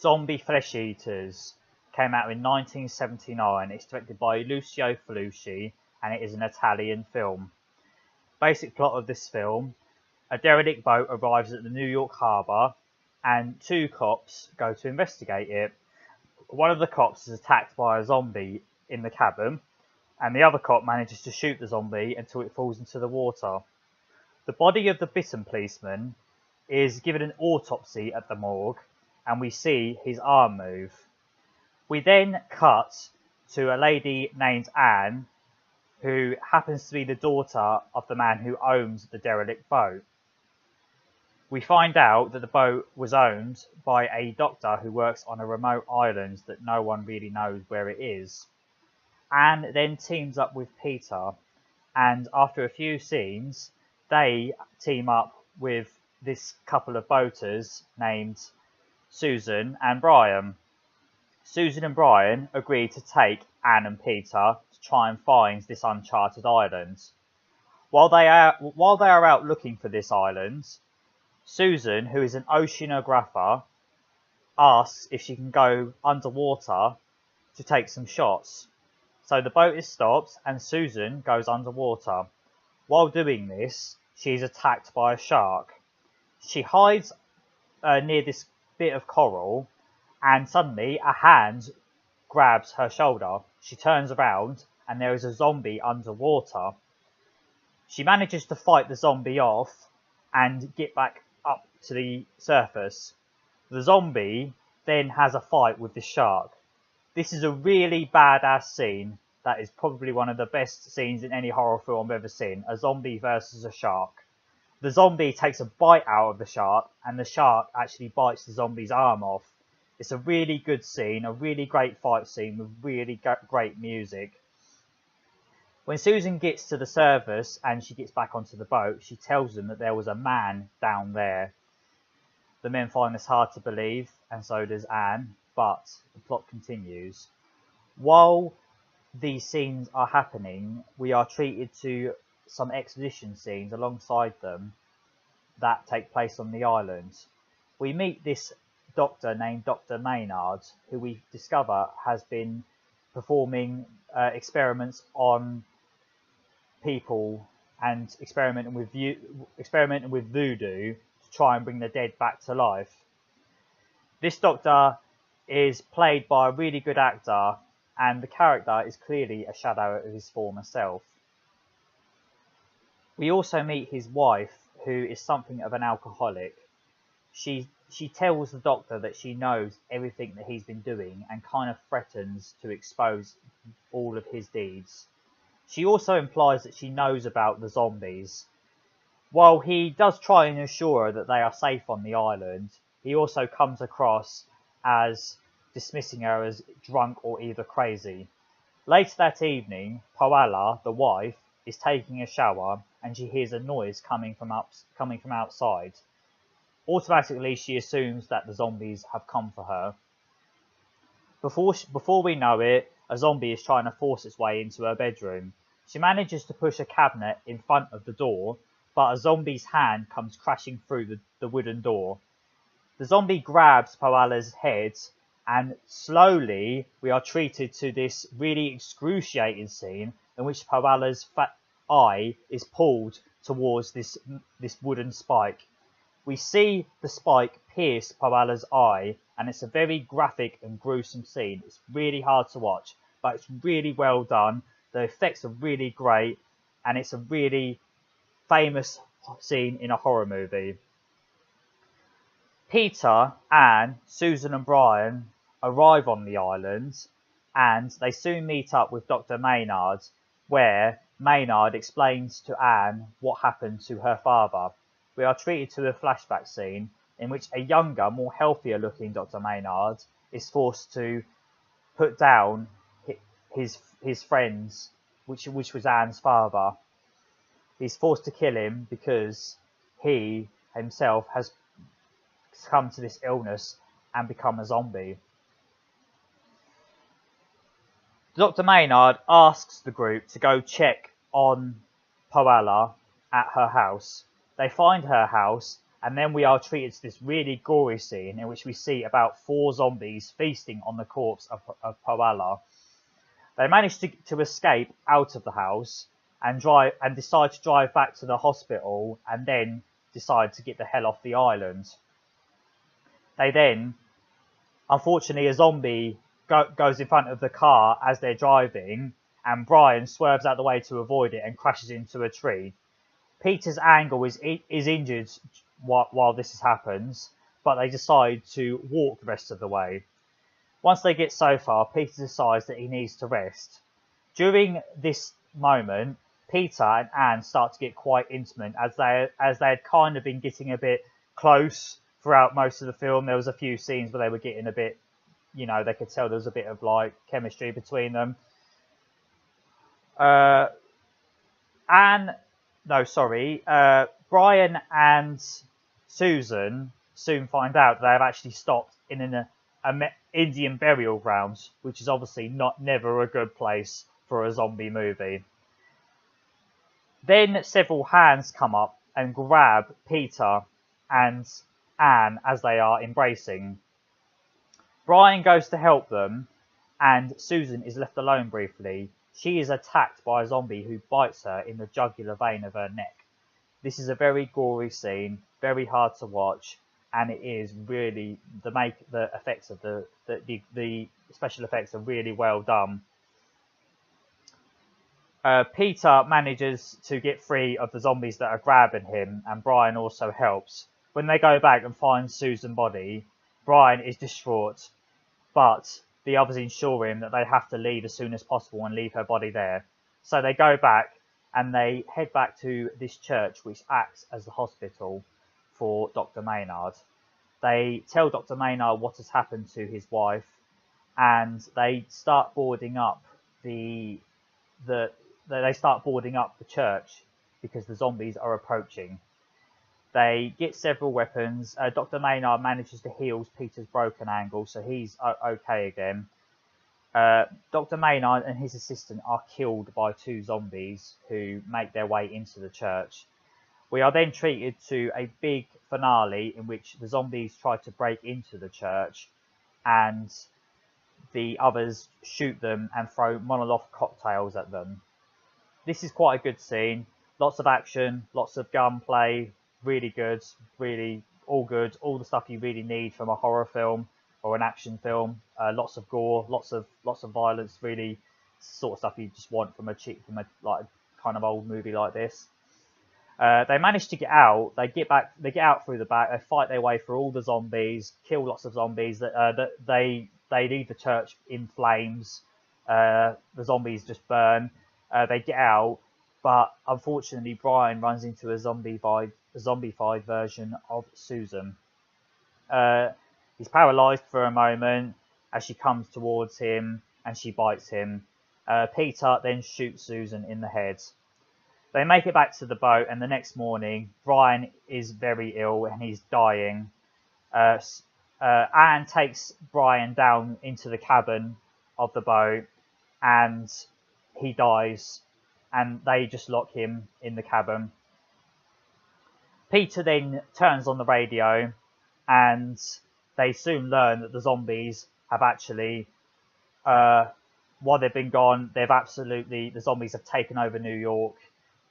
Zombie Flesh Eaters came out in 1979. It's directed by Lucio Fulci and it is an Italian film. Basic plot of this film: a derelict boat arrives at the New York harbour and two cops go to investigate it. One of the cops is attacked by a zombie in the cabin, and the other cop manages to shoot the zombie until it falls into the water. The body of the bitten policeman is given an autopsy at the morgue, and we see his arm move. We then cut to a lady named Anne, who happens to be the daughter of the man who owns the derelict boat. We find out that the boat was owned by a doctor who works on a remote island that no one really knows where it is. Anne then teams up with Peter, and after a few scenes, they team up with this couple of boaters named Susan and Brian. Susan and Brian agree to take Anne and Peter to try and find this uncharted island. While they are out looking for this island, Susan, who is an oceanographer, asks if she can go underwater to take some shots. So the boat is stopped and Susan goes underwater. While doing this, she is attacked by a shark. She hides near this bit of coral, and suddenly a hand grabs her shoulder. She turns around and there is a zombie underwater. She manages to fight the zombie off and get back up to the surface. The zombie then has a fight with the shark. This is a really badass scene. That is probably one of the best scenes in any horror film I've ever seen. A zombie versus a shark. The zombie takes a bite out of the shark, and the shark actually bites the zombie's arm off. It's a really good scene, a really great fight scene with really great music. When Susan gets to the surface and she gets back onto the boat, she tells them that there was a man down there. The men find this hard to believe, and so does Anne, but the plot continues. While these scenes are happening, we are treated to some exposition scenes alongside them that take place on the island. We meet this doctor named Dr. Maynard, who we discover has been performing experiments on people and experimenting with voodoo to try and bring the dead back to life. This doctor is played by a really good actor, and the character is clearly a shadow of his former self. We also meet his wife, who is something of an alcoholic. She tells the doctor that she knows everything that he's been doing and kind of threatens to expose all of his deeds. She also implies that she knows about the zombies. While he does try and assure her that they are safe on the island, he also comes across as dismissing her as drunk or either crazy. Later that evening, Paola, the wife, is taking a shower and she hears a noise coming from outside. Automatically, she assumes that the zombies have come for her. Before we know it, a zombie is trying to force its way into her bedroom. She manages to push a cabinet in front of the door, but a zombie's hand comes crashing through the wooden door. The zombie grabs Paola's head, and slowly we are treated to this really excruciating scene in which Paola's eye is pulled towards this wooden spike. We see the spike pierce Paola's eye, and it's a very graphic and gruesome scene. It's really hard to watch, but it's really well done. The effects are really great, and it's a really famous scene in a horror movie. Peter, Anne, Susan and Brian arrive on the island, and they soon meet up with Dr. Maynard, where Maynard explains to Anne what happened to her father. We are treated to a flashback scene in which a younger, more healthier looking Dr. Maynard is forced to put down his friends, which was Anne's father. He's forced to kill him because he himself has come to this illness and become a zombie. Dr. Maynard asks the group to go check on Paola at her house. They find her house and then we are treated to this really gory scene in which we see about 4 zombies feasting on the corpse of Koala. They manage to escape out of the house and decide to drive back to the hospital, and then decide to get the hell off the island. They then, unfortunately, a zombie goes in front of the car as they're driving, and Brian swerves out the way to avoid it and crashes into a tree. Peter's ankle is injured while this happens, but they decide to walk the rest of the way. Once they get so far, Peter decides that he needs to rest. During this moment, Peter and Anne start to get quite intimate as they had kind of been getting a bit close throughout most of the film. There was a few scenes where they were getting a bit, you know, they could tell there was a bit of like chemistry between them. Brian and Susan soon find out that they have actually stopped in an Indian burial ground, which is obviously never a good place for a zombie movie. Then several hands come up and grab Peter and Anne as they are embracing. Brian goes to help them, and Susan is left alone briefly. She is attacked by a zombie who bites her in the jugular vein of her neck. This is a very gory scene, very hard to watch, and it is really the effects of the special effects are really well done. Peter manages to get free of the zombies that are grabbing him, and Brian also helps. When they go back and find Susan's body, Brian is distraught, but the others ensure him that they have to leave as soon as possible and leave her body there. So they go back and they head back to this church, which acts as the hospital for Dr. Maynard. They tell Dr. Maynard what has happened to his wife, and they start boarding up the church because the zombies are approaching. They get several weapons. Dr. Maynard manages to heal Peter's broken ankle, so he's okay again. Dr. Maynard and his assistant are killed by 2 zombies who make their way into the church. We are then treated to a big finale in which the zombies try to break into the church, and the others shoot them and throw Molotov cocktails at them. This is quite a good scene. Lots of action, lots of gunplay, really good, really all good. All the stuff you really need from a horror film or an action film. Lots of gore, lots of violence. Really, sort of stuff you just want from a like kind of old movie like this. They manage to get out. They get out through the back. They fight their way through all the zombies, kill lots of zombies. They leave the church in flames. The zombies just burn. They get out, but unfortunately, Brian runs into a zombified version of Susan. He's paralysed for a moment as she comes towards him and she bites him. Peter then shoots Susan in the head. They make it back to the boat, and the next morning, Brian is very ill and he's dying. Anne takes Brian down into the cabin of the boat, and he dies, and they just lock him in the cabin. Peter then turns on the radio, and they soon learn that the zombies have actually, while they've been gone, the zombies have taken over New York,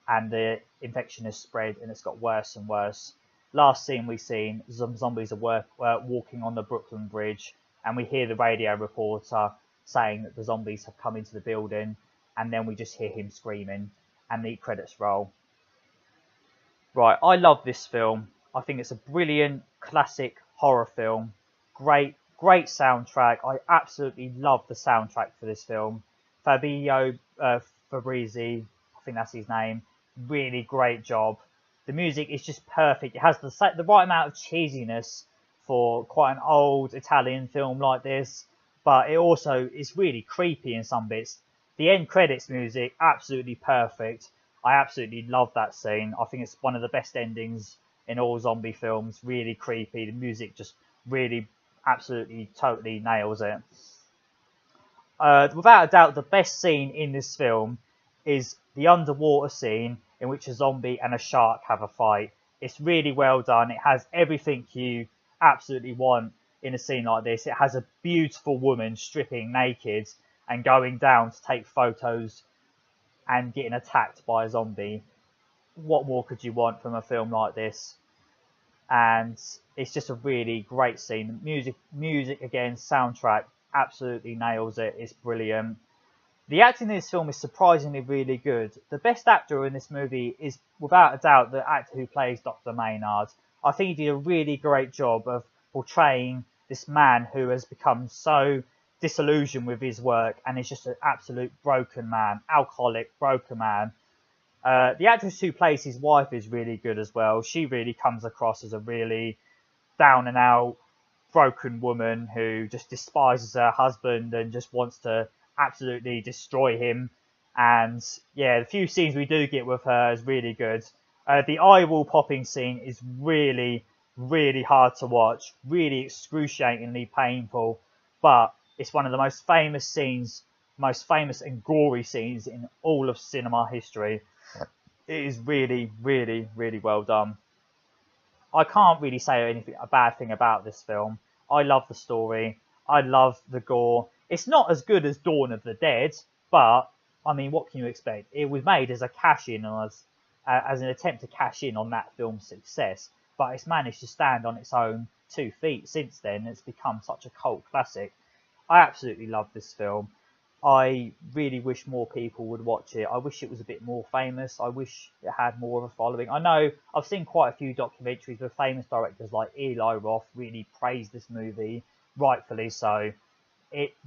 and the infection has spread, and it's got worse and worse. Last scene we've seen, some zombies are walking on the Brooklyn Bridge, and we hear the radio reporter saying that the zombies have come into the building, and then we just hear him screaming, and the credits roll. Right, I love this film. I think it's a brilliant, classic horror film. Great soundtrack. I absolutely love the soundtrack for this film. Fabio Fabrizi, I think that's his name, really great job. The music is just perfect. It has the right amount of cheesiness for quite an old Italian film like this, but it also is really creepy in some bits. The end credits music, absolutely perfect. I absolutely love that scene. I think it's one of the best endings in all zombie films. Really creepy. The music just really, absolutely, totally nails it. Without a doubt, the best scene in this film is the underwater scene in which a zombie and a shark have a fight. It's really well done. It has everything you absolutely want in a scene like this. It has a beautiful woman stripping naked and going down to take photos and getting attacked by a zombie. What more could you want from a film like this? And it's just a really great scene. Music again, soundtrack absolutely nails it. It's brilliant. The acting in this film is surprisingly really good. The best actor in this movie is without a doubt the actor who plays Dr. Maynard. I think he did a really great job of portraying this man who has become so disillusioned with his work and is just an absolute broken man, alcoholic, broken man. The actress who plays his wife is really good as well. She really comes across as a really down and out, broken woman who just despises her husband and just wants to absolutely destroy him. And yeah, the few scenes we do get with her is really good. The eye wall popping scene is really, really hard to watch, really excruciatingly painful, but it's one of the most famous scenes, most famous and gory scenes in all of cinema history. It is really, really, really well done. I can't really say anything a bad thing about this film. I love the story. I love the gore. It's not as good as Dawn of the Dead, but I mean, what can you expect? It was made as a cash-in, as an attempt to cash in on that film's success, but it's managed to stand on its own 2 feet since then. It's become such a cult classic. I absolutely love this film. I really wish more people would watch it. I wish it was a bit more famous. I wish it had more of a following. I know I've seen quite a few documentaries where famous directors like Eli Roth really praise this movie, rightfully so.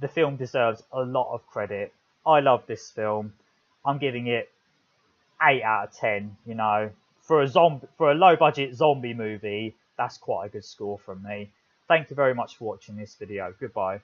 The film deserves a lot of credit. I love this film. I'm giving it 8 out of 10. You know, for a low budget zombie movie, that's quite a good score from me. Thank you very much for watching this video. Goodbye.